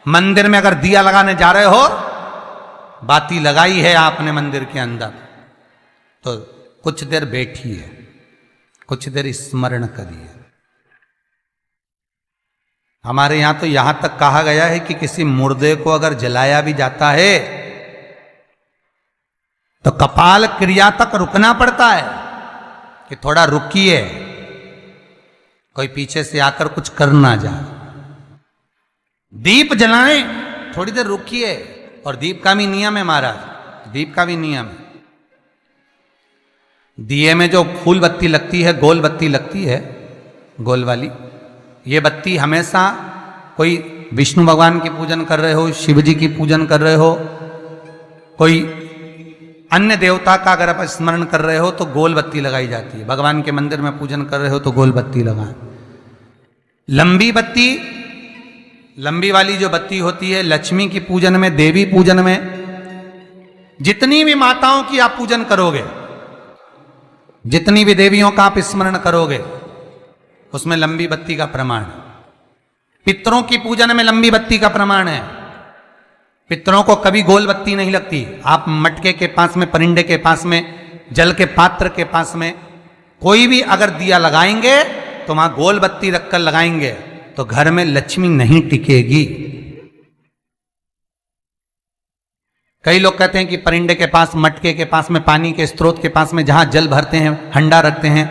मंदिर में अगर दिया लगाने जा रहे हो, बाती लगाई है आपने मंदिर के अंदर, तो कुछ देर बैठिए, कुछ देर स्मरण करिए। हमारे यहां तो यहां तक कहा गया है कि किसी मुर्दे को अगर जलाया भी जाता है तो कपाल क्रिया तक रुकना पड़ता है कि थोड़ा रुकिए, कोई पीछे से आकर कुछ कर ना जाए। दीप जलाएं, थोड़ी देर रुकिए। और दीप का भी नियम है महाराज, दीप का भी नियम है। दिए में जो फूल बत्ती लगती है, गोल बत्ती लगती है, गोल वाली, ये बत्ती हमेशा कोई विष्णु भगवान की पूजन कर रहे हो, शिव जी की पूजन कर रहे हो, कोई अन्य देवता का अगर आप स्मरण कर रहे हो तो गोल बत्ती लगाई जाती है। भगवान के मंदिर में पूजन कर रहे हो तो गोल बत्ती लगाएं। लंबी बत्ती, लंबी वाली जो बत्ती होती है, लक्ष्मी की पूजन में, देवी पूजन में, जितनी भी माताओं की आप पूजन करोगे, जितनी भी देवियों का आप स्मरण करोगे, उसमें लंबी बत्ती का प्रमाण है। पितरों की पूजन में लंबी बत्ती का प्रमाण है। पितरों को कभी गोल बत्ती नहीं लगती। आप मटके के पास में, परिंदे के पास में, जल के पात्र के पास में कोई भी अगर दिया लगाएंगे तो वहां गोल बत्ती रखकर लगाएंगे तो घर में लक्ष्मी नहीं टिकेगी। कई लोग कहते हैं कि परिंदे के पास, मटके के पास में, पानी के स्रोत के पास में जहां जल भरते हैं, हंडा रखते हैं,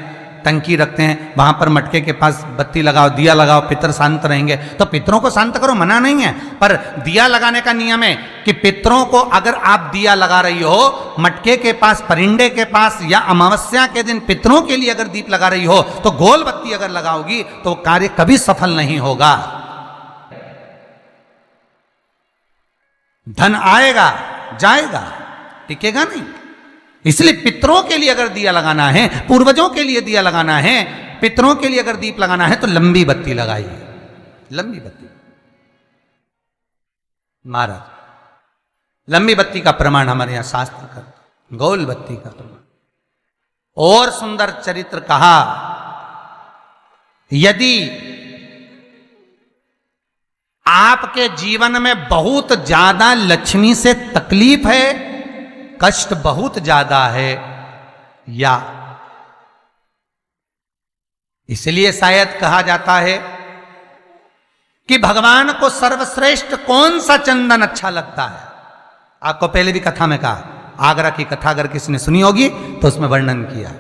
टंकी रखते हैं, वहां पर मटके के पास बत्ती लगाओ, दिया लगाओ, पितर शांत रहेंगे। तो पितरों को शांत करो, मना नहीं है, पर दिया लगाने का नियम है कि पितरों को अगर आप दिया लगा रही हो मटके के पास, परिंदे के पास, या अमावस्या के दिन पितरों के लिए अगर दीप लगा रही हो तो गोल बत्ती अगर लगाओगी तो कार्य कभी सफल नहीं होगा। धन आएगा जाएगा, टिकेगा नहीं। इसलिए पितरों के लिए अगर दिया लगाना है, पूर्वजों के लिए दिया लगाना है, पितरों के लिए अगर दीप लगाना है तो लंबी बत्ती लगाइए, लंबी बत्ती। महाराज, लंबी बत्ती का प्रमाण हमारे यहां शास्त्र करते, गोल बत्ती का प्रमाण। और सुंदर चरित्र कहा, यदि आपके जीवन में बहुत ज्यादा लक्ष्मी से तकलीफ है, कष्ट बहुत ज्यादा है, या इसलिए शायद कहा जाता है कि भगवान को सर्वश्रेष्ठ कौन सा चंदन अच्छा लगता है। आपको पहले भी कथा में कहा, आगरा की कथा अगर किसी ने सुनी होगी तो उसमें वर्णन किया।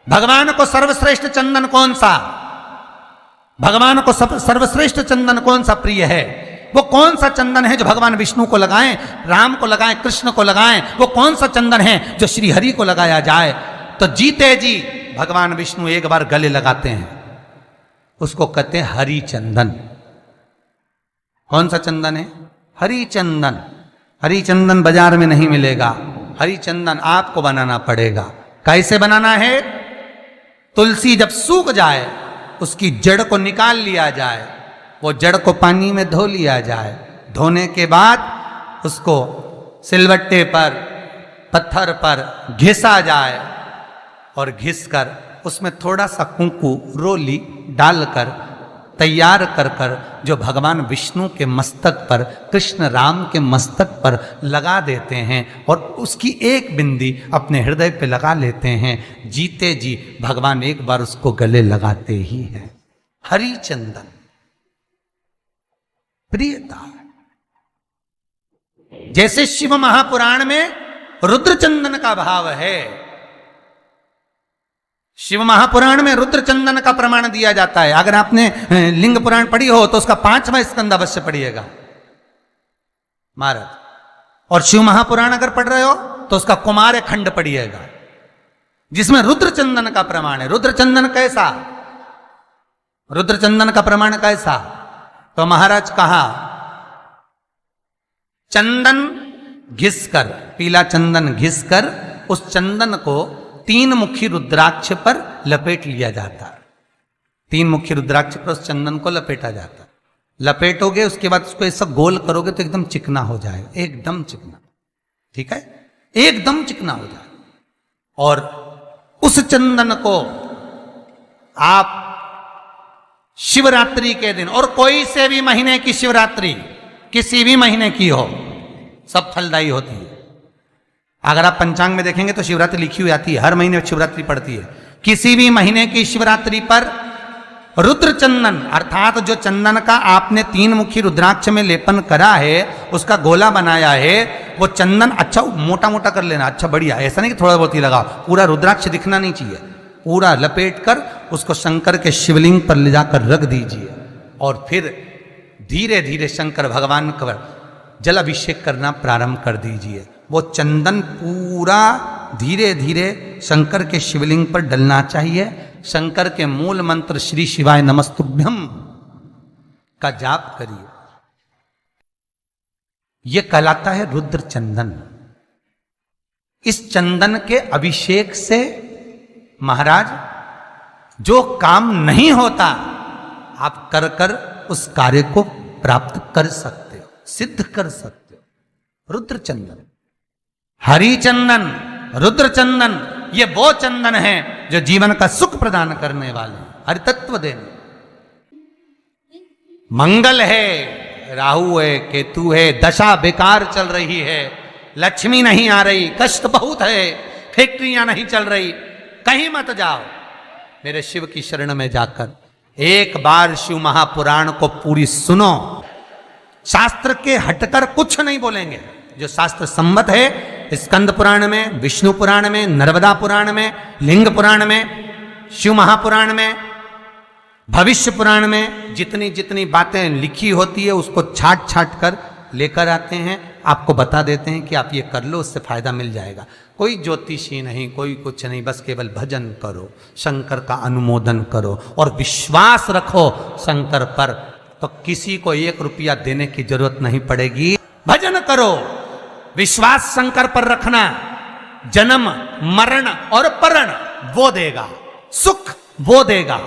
भगवान को सर्वश्रेष्ठ चंदन कौन सा, भगवान को सर्वश्रेष्ठ चंदन कौन सा प्रिय है, वो कौन सा चंदन है जो भगवान विष्णु को लगाएं, राम को लगाएं, कृष्ण को लगाएं, वो कौन सा चंदन है जो श्री हरि को लगाया जाए। तो जीते जी भगवान विष्णु एक बार गले लगाते हैं, उसको कहते हैं हरि चंदन। कौन सा चंदन है? हरि चंदन। हरि चंदन बाजार में नहीं मिलेगा, हरि चंदन आपको बनाना पड़ेगा। कैसे बनाना है? तुलसी जब सूख जाए उसकी जड़ को निकाल लिया जाए, वो जड़ को पानी में धो लिया जाए, धोने के बाद उसको सिलवट्टे पर, पत्थर पर घिसा जाए और घिसकर उसमें थोड़ा सा कुंकू, रोली डालकर तैयार कर कर जो भगवान विष्णु के मस्तक पर, कृष्ण राम के मस्तक पर लगा देते हैं और उसकी एक बिंदी अपने हृदय पे लगा लेते हैं। जीते जी भगवान एक बार उसको गले लगाते ही हैं। हरि चंदन प्रियता। जैसे शिव महापुराण में रुद्र चंदन का भाव है, शिव महापुराण में रुद्र चंदन का प्रमाण दिया जाता है। अगर आपने लिंग पुराण पढ़ी हो तो उसका 5वां स्कंद अवश्य पढ़िएगा महाराज, और शिव महापुराण अगर पढ़ रहे हो तो उसका कुमार खंड पढ़िएगा, जिसमें रुद्र चंदन का प्रमाण है। रुद्र चंदन कैसा? रुद्र चंदन का प्रमाण कैसा? तो महाराज कहा, चंदन घिसकर, पीला चंदन घिसकर उस चंदन को 3 मुखी रुद्राक्ष पर लपेट लिया जाता। 3 मुखी रुद्राक्ष पर उस चंदन को लपेटा जाता। लपेटोगे उसके बाद उसको ऐसा गोल करोगे तो एकदम चिकना हो जाएगा, एकदम चिकना, ठीक है, एकदम चिकना हो जाएगा। और उस चंदन को आप शिवरात्रि के दिन, और कोई से भी महीने की शिवरात्रि, किसी भी महीने की हो, सब फलदायी होती है। अगर आप पंचांग में देखेंगे तो शिवरात्रि लिखी हुई आती है, हर महीने शिवरात्रि पड़ती है। किसी भी महीने की शिवरात्रि पर रुद्र चंदन, अर्थात जो चंदन का आपने 3 मुखी रुद्राक्ष में लेपन करा है, उसका गोला बनाया है, वो चंदन अच्छा मोटा मोटा कर लेना, अच्छा बढ़िया, ऐसा नहीं कि थोड़ा बहुत ही लगाओ, पूरा रुद्राक्ष दिखना नहीं चाहिए, पूरा लपेट कर उसको शंकर के शिवलिंग पर ले जाकर रख दीजिए, और फिर धीरे धीरे शंकर भगवान का जल अभिषेक करना प्रारंभ कर दीजिए। वो चंदन पूरा धीरे धीरे शंकर के शिवलिंग पर डलना चाहिए। शंकर के मूल मंत्र श्री शिवाय नमस्तुभ्यम का जाप करिए। यह कहलाता है रुद्र चंदन। इस चंदन के अभिषेक से महाराज जो काम नहीं होता, आप कर कर उस कार्य को प्राप्त कर सकते हो, सिद्ध कर सकते हो। रुद्र चंदन, हरि चंदन, रुद्र चंदन, ये वो चंदन है जो जीवन का सुख प्रदान करने वाले, हरि तत्व देने। मंगल है, राहु है, केतु है, दशा बेकार चल रही है, लक्ष्मी नहीं आ रही, कष्ट बहुत है, फैक्ट्रियां नहीं चल रही, कहीं मत जाओ, मेरे शिव की शरण में जाकर एक बार शिव महापुराण को पूरी सुनो। शास्त्र के हटकर कुछ नहीं बोलेंगे, जो शास्त्र सम्मत है, स्कंद पुराण में, विष्णु पुराण में, नर्मदा पुराण में, लिंग पुराण में, शिव महापुराण में, भविष्य पुराण में जितनी जितनी बातें लिखी होती है उसको छाट छाट कर लेकर आते हैं, आपको बता देते हैं कि आप ये कर लो, उससे फायदा मिल जाएगा। कोई ज्योतिषी नहीं, कोई कुछ नहीं, बस केवल भजन करो, शंकर का अनुमोदन करो और विश्वास रखो शंकर पर, तो किसी को 1 रुपया देने की जरूरत नहीं पड़ेगी। भजन करो, विश्वास शंकर पर रखना, जन्म मरण और परण वो देगा, सुख वो देगा,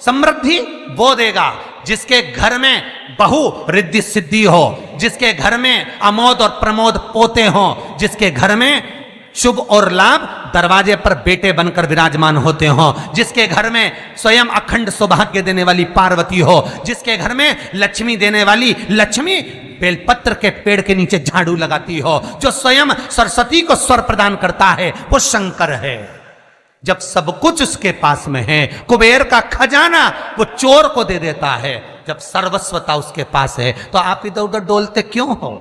समृद्धि वो देगा। जिसके घर में बहु रिद्धि सिद्धि हो, जिसके घर में अमोद और प्रमोद पोते हो, जिसके घर में शुभ और लाभ दरवाजे पर बेटे बनकर विराजमान होते हो, जिसके घर में स्वयं अखंड सौभाग्य देने वाली पार्वती हो, जिसके घर में लक्ष्मी देने वाली लक्ष्मी बेलपत्र के पेड़ के नीचे झाड़ू लगाती हो, जो स्वयं सरस्वती को स्वर प्रदान करता है, वो शंकर है। जब सब कुछ उसके पास में है, कुबेर का खजाना वो चोर को दे देता है, जब सर्वस्वता उसके पास है, तो आप इधर उधर डोलते क्यों हो?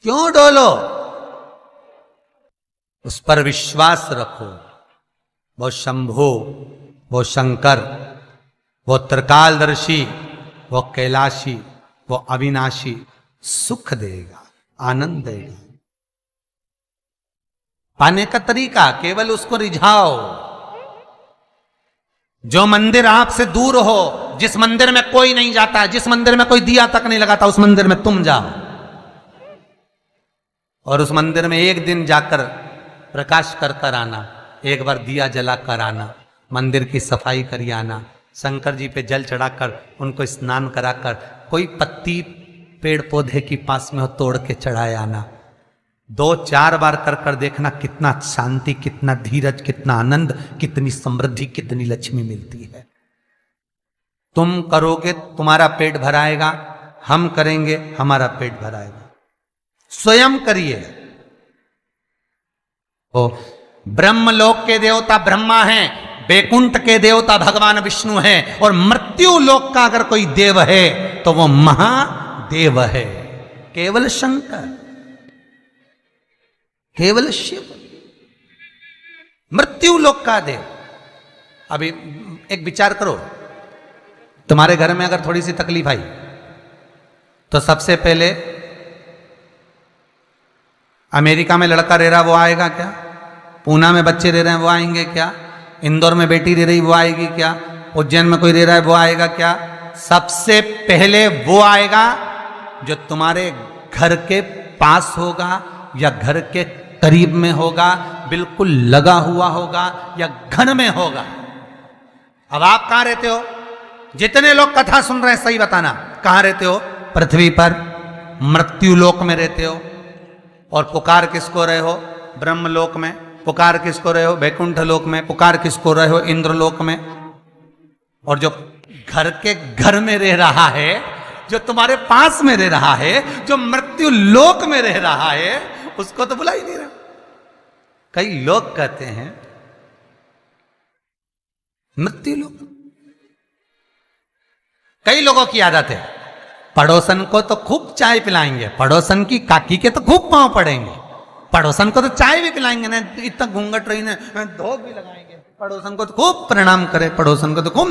क्यों डोलो? उस पर विश्वास रखो। वो शंभु, वो शंकर, वो त्रिकालदर्शी, वो कैलाशी, वो अविनाशी सुख देगा, आनंद देगा। पाने का तरीका केवल उसको रिझाओ। जो मंदिर आपसे दूर हो, जिस मंदिर में कोई नहीं जाता, जिस मंदिर में कोई दिया तक नहीं लगाता, उस मंदिर में तुम जाओ और उस मंदिर में एक दिन जाकर प्रकाश कर कर आना, एक बार दिया जला कर आना, मंदिर की सफाई करिए आना, शंकर जी पे जल चढ़ाकर उनको स्नान कराकर, कोई पत्ती पेड़ पौधे की पास में हो तोड़ के चढ़ाए आना। 2-4 बार कर कर देखना कितना शांति, कितना धीरज, कितना आनंद, कितनी समृद्धि, कितनी लक्ष्मी मिलती है। तुम करोगे तुम्हारा पेट भराएगा, हम करेंगे हमारा पेट भराएगा। स्वयं करिए। ओ ब्रह्मलोक के देवता ब्रह्मा हैं, बैकुंठ के देवता भगवान विष्णु हैं, और मृत्यु लोक का अगर कोई देव है तो वो महादेव है, केवल शंकर, केवल शिव, मृत्यु लोक का देव। अभी एक विचार करो, तुम्हारे घर में अगर थोड़ी सी तकलीफ आई तो सबसे पहले अमेरिका में लड़का रह रहा वो आएगा क्या? पूना में बच्चे रह रहे हैं वो आएंगे क्या? इंदौर में बेटी रह रही वो आएगी क्या? उज्जैन में कोई रह रहा है वो आएगा क्या? सबसे पहले वो आएगा जो तुम्हारे घर के पास होगा या घर के करीब में होगा, बिल्कुल लगा हुआ होगा या घर में होगा। अब आप कहां रहते हो? जितने लोग कथा सुन रहे हैं सही बताना, कहां रहते हो? पृथ्वी पर मृत्यु लोक में रहते हो। और पुकार किसको रहे हो? ब्रह्मलोक में। पुकार किसको रहे हो? वैकुंठ लोक में। पुकार किसको रहे हो? इंद्रलोक में। और जो घर के घर में रह रहा है, जो तुम्हारे पास में रह रहा है, जो मृत्यु लोक में रह रहा है, उसको तो बुला ही नहीं रहा। कई लोग कहते हैं मृत्यु लोक। कई लोगों की आदत है, पड़ोसन को तो खूब चाय पिलाएंगे, पड़ोसन की काकी के तो खूब पांव पड़ेंगे, पड़ोसन को तो चाय भी पिलाएंगे ना, इतना घूंघट रही ना, धोख भी लगाएंगे, पड़ोसन को तो खूब प्रणाम करे, पड़ोसन को तो खूब